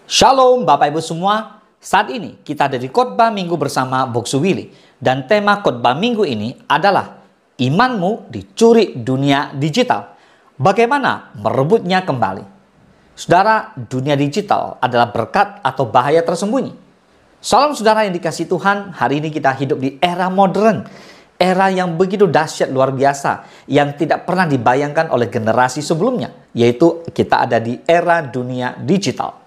Shalom Bapak Ibu semua. Saat ini kita ada di khotbah minggu bersama Boksu Willy. Dan tema khotbah minggu ini adalah imanmu dicuri dunia digital. Bagaimana merebutnya kembali? Saudara, dunia digital adalah berkat atau bahaya tersembunyi. Salam saudara yang dikasihi Tuhan, hari ini kita hidup di era modern. Era yang begitu dahsyat luar biasa, yang tidak pernah dibayangkan oleh generasi sebelumnya. Yaitu kita ada di era dunia digital.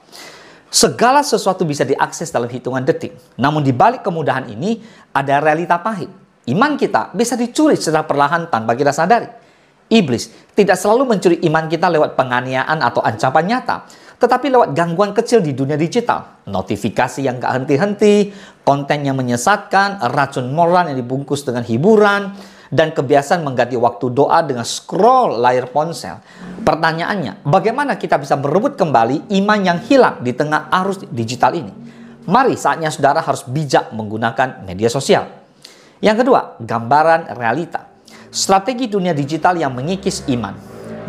Segala sesuatu bisa diakses dalam hitungan detik. Namun di balik kemudahan ini ada realita pahit. Iman kita bisa dicuri secara perlahan tanpa kita sadari. Iblis tidak selalu mencuri iman kita lewat penganiayaan atau ancaman nyata, tetapi lewat gangguan kecil di dunia digital. Notifikasi yang gak henti-henti, konten yang menyesatkan, racun moral yang dibungkus dengan hiburan, dan kebiasaan mengganti waktu doa dengan scroll layar ponsel. Pertanyaannya, bagaimana kita bisa merebut kembali iman yang hilang di tengah arus digital ini? Mari saatnya saudara harus bijak menggunakan media sosial. Yang kedua, gambaran realita. Strategi dunia digital yang mengikis iman.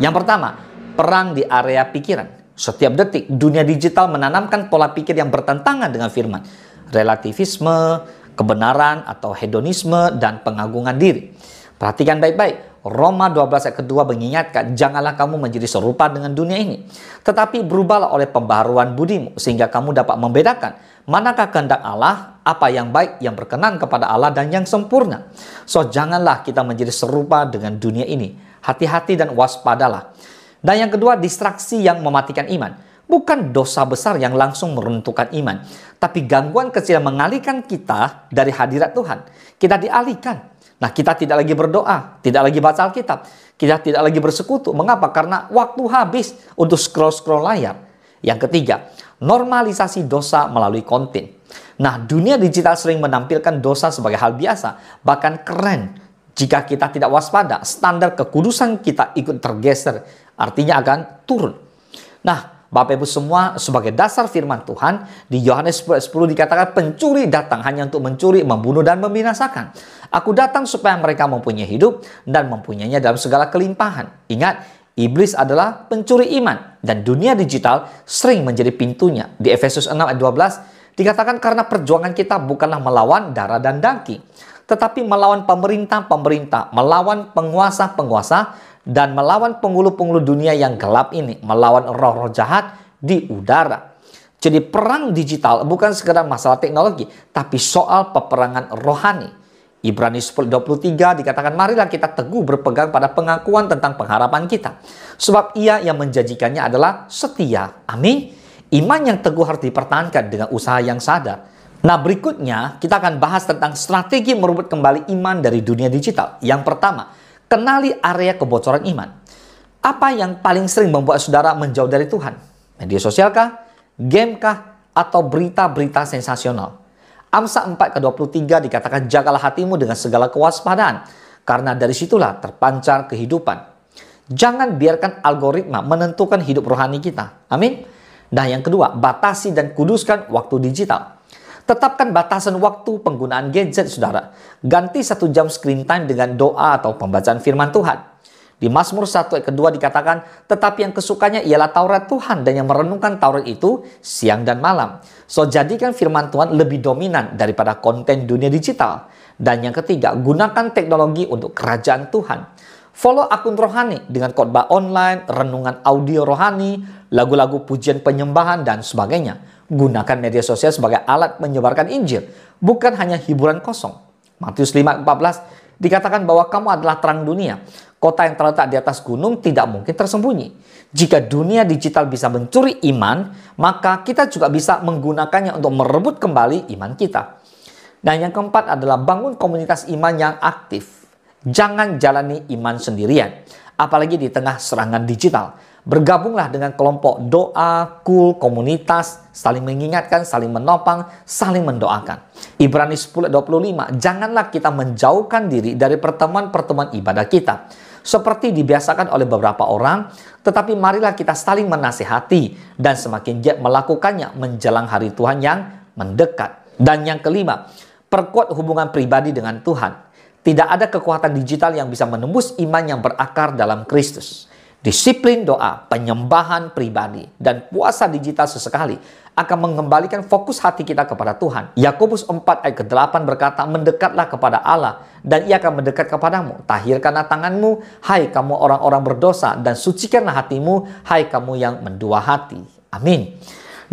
Yang pertama, perang di area pikiran. Setiap detik, dunia digital menanamkan pola pikir yang bertentangan dengan firman. Relativisme, kebenaran atau hedonisme, dan pengagungan diri. Perhatikan baik-baik. Roma 12 ayat kedua mengingatkan, janganlah kamu menjadi serupa dengan dunia ini, tetapi berubahlah oleh pembaharuan budimu, sehingga kamu dapat membedakan manakah kehendak Allah, apa yang baik, yang berkenan kepada Allah, dan yang sempurna. So, janganlah kita menjadi serupa dengan dunia ini. Hati-hati dan waspadalah. Dan yang kedua, distraksi yang mematikan iman. Bukan dosa besar yang langsung meruntuhkan iman, tapi gangguan kecil yang mengalihkan kita dari hadirat Tuhan. Kita dialihkan. Nah, kita tidak lagi berdoa, tidak lagi baca Alkitab, kita tidak lagi bersekutu. Mengapa? Karena waktu habis untuk scroll-scroll layar. Yang ketiga, normalisasi dosa melalui konten. Nah, dunia digital sering menampilkan dosa sebagai hal biasa, bahkan keren. Jika kita tidak waspada, standar kekudusan kita ikut tergeser, artinya akan turun. Nah, Bapak Ibu semua, sebagai dasar firman Tuhan, di Yohanes 10 dikatakan pencuri datang hanya untuk mencuri, membunuh, dan membinasakan. Aku datang supaya mereka mempunyai hidup dan mempunyainya dalam segala kelimpahan. Ingat, iblis adalah pencuri iman dan dunia digital sering menjadi pintunya. Di Efesus 6 ayat 12 dikatakan karena perjuangan kita bukanlah melawan darah dan daging, tetapi melawan pemerintah-pemerintah, melawan penguasa-penguasa, dan melawan penghulu-penghulu dunia yang gelap ini, melawan roh-roh jahat di udara. Jadi perang digital bukan sekedar masalah teknologi, tapi soal peperangan rohani. Ibrani 10:23 dikatakan, marilah kita teguh berpegang pada pengakuan tentang pengharapan kita. Sebab ia yang menjanjikannya adalah setia. Amin. Iman yang teguh harus dipertahankan dengan usaha yang sadar. Nah, berikutnya kita akan bahas tentang strategi merebut kembali iman dari dunia digital. Yang pertama, kenali area kebocoran iman. Apa yang paling sering membuat saudara menjauh dari Tuhan? Media sosial kah? Game kah? Atau berita-berita sensasional? Amsal 4:23 dikatakan, jagalah hatimu dengan segala kewaspadaan, karena dari situlah terpancar kehidupan. Jangan biarkan algoritma menentukan hidup rohani kita. Amin. Nah, yang kedua, batasi dan kuduskan waktu digital. Tetapkan batasan waktu penggunaan gadget, saudara. Ganti 1 jam screen time dengan doa atau pembacaan firman Tuhan. Di Mazmur 1 ayat kedua dikatakan, tetapi yang kesukanya ialah Taurat Tuhan, dan yang merenungkan Taurat itu siang dan malam. So, jadikan firman Tuhan lebih dominan daripada konten dunia digital. Dan yang ketiga, gunakan teknologi untuk kerajaan Tuhan. Follow akun rohani dengan khotbah online, renungan audio rohani, lagu-lagu pujian penyembahan, dan sebagainya. Gunakan media sosial sebagai alat menyebarkan Injil, bukan hanya hiburan kosong. Matius 5:14 dikatakan bahwa kamu adalah terang dunia. Kota yang terletak di atas gunung tidak mungkin tersembunyi. Jika dunia digital bisa mencuri iman, maka kita juga bisa menggunakannya untuk merebut kembali iman kita. Dan yang keempat adalah bangun komunitas iman yang aktif. Jangan jalani iman sendirian, apalagi di tengah serangan digital. Bergabunglah dengan kelompok doa, komunitas, saling mengingatkan, saling menopang, saling mendoakan. Ibrani 10:25, janganlah kita menjauhkan diri dari pertemuan-pertemuan ibadah kita, seperti dibiasakan oleh beberapa orang, tetapi marilah kita saling menasihati dan semakin giat melakukannya menjelang hari Tuhan yang mendekat. Dan yang kelima, perkuat hubungan pribadi dengan Tuhan. Tidak ada kekuatan digital yang bisa menembus iman yang berakar dalam Kristus. Disiplin doa, penyembahan pribadi, dan puasa digital sesekali akan mengembalikan fokus hati kita kepada Tuhan. Yakobus 4 ayat ke-8 berkata, mendekatlah kepada Allah dan Ia akan mendekat kepadamu. Tahirkanlah tanganmu, hai kamu orang-orang berdosa, dan sucikanlah hatimu, hai kamu yang mendua hati. Amin.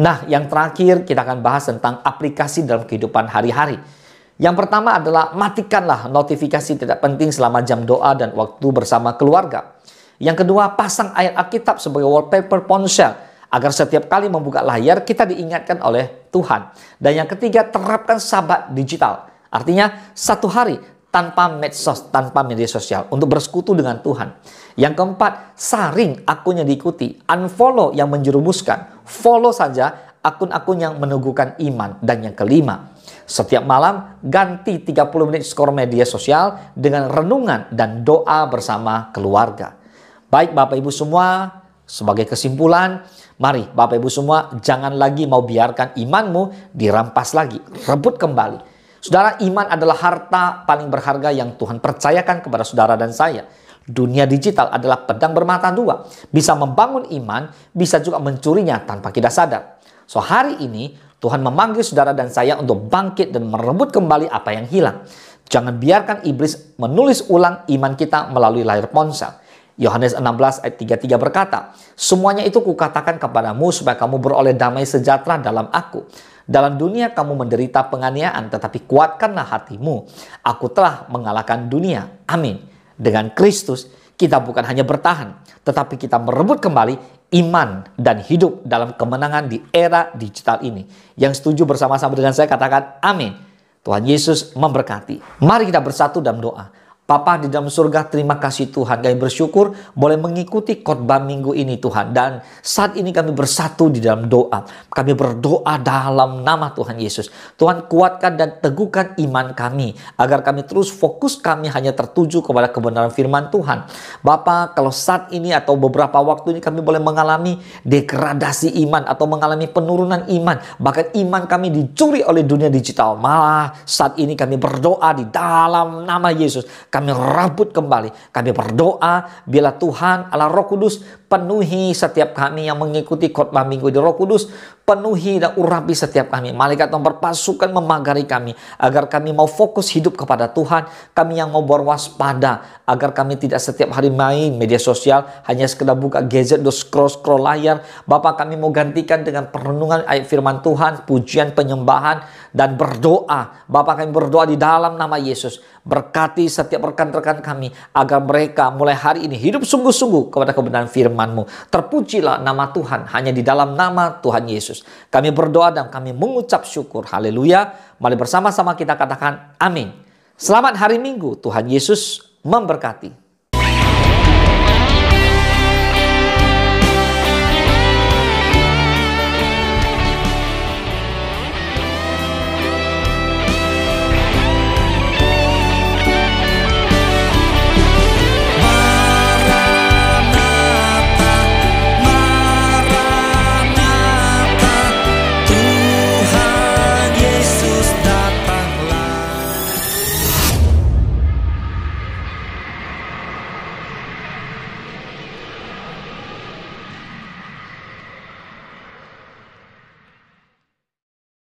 Nah, yang terakhir kita akan bahas tentang aplikasi dalam kehidupan hari-hari. Yang pertama adalah matikanlah notifikasi tidak penting selama jam doa dan waktu bersama keluarga. Yang kedua, pasang ayat Alkitab sebagai wallpaper ponsel agar setiap kali membuka layar kita diingatkan oleh Tuhan. Dan yang ketiga, terapkan sabat digital. Artinya satu hari tanpa medsos, tanpa media sosial untuk bersekutu dengan Tuhan. Yang keempat, saring akun yang diikuti, unfollow yang menjerumuskan, follow saja akun-akun yang meneguhkan iman. Dan yang kelima, setiap malam ganti 30 menit skor media sosial dengan renungan dan doa bersama keluarga. Baik Bapak Ibu semua, sebagai kesimpulan, mari Bapak Ibu semua jangan lagi mau biarkan imanmu dirampas lagi, rebut kembali. Saudara, iman adalah harta paling berharga yang Tuhan percayakan kepada saudara dan saya. Dunia digital adalah pedang bermata dua, bisa membangun iman, bisa juga mencurinya tanpa kita sadar. So hari ini Tuhan memanggil saudara dan saya untuk bangkit dan merebut kembali apa yang hilang. Jangan biarkan iblis menulis ulang iman kita melalui layar ponsel. Yohanes 16 ayat 33 berkata, semuanya itu kukatakan kepadamu supaya kamu beroleh damai sejahtera dalam aku. Dalam dunia kamu menderita penganiayaan, tetapi kuatkanlah hatimu. Aku telah mengalahkan dunia. Amin. Dengan Kristus, kita bukan hanya bertahan, tetapi kita merebut kembali iman dan hidup dalam kemenangan di era digital ini. Yang setuju bersama-sama dengan saya katakan amin. Tuhan Yesus memberkati. Mari kita bersatu dalam doa. Bapa di dalam surga, terima kasih Tuhan. Kami bersyukur boleh mengikuti khotbah minggu ini Tuhan. Dan saat ini kami bersatu di dalam doa. Kami berdoa dalam nama Tuhan Yesus. Tuhan kuatkan dan teguhkan iman kami. Agar kami terus fokus kami hanya tertuju kepada kebenaran firman Tuhan. Bapa, kalau saat ini atau beberapa waktu ini kami boleh mengalami degradasi iman. Atau mengalami penurunan iman. Bahkan iman kami dicuri oleh dunia digital. Malah saat ini kami berdoa di dalam nama Yesus. Kami rabut kembali. Kami berdoa bila Tuhan Allah Roh Kudus penuhi setiap kami yang mengikuti khotbah minggu di Roh Kudus. Penuhi dan urapi setiap kami. Malaikat yang berpasukan memagari kami. Agar kami mau fokus hidup kepada Tuhan. Kami yang mau berwaspada. Agar kami tidak setiap hari main media sosial. Hanya sekedar buka gadget dan scroll layar. Bapak, kami mau gantikan dengan perenungan ayat firman Tuhan. Pujian, penyembahan. Dan berdoa. Bapak, kami berdoa di dalam nama Yesus. Berkati setiap rekan-rekan kami. Agar mereka mulai hari ini hidup sungguh-sungguh kepada kebenaran firman-Mu. Terpujilah nama Tuhan. Hanya di dalam nama Tuhan Yesus. Kami berdoa dan kami mengucap syukur. Haleluya. Mari bersama-sama kita katakan amin. Selamat hari Minggu. Tuhan Yesus memberkati.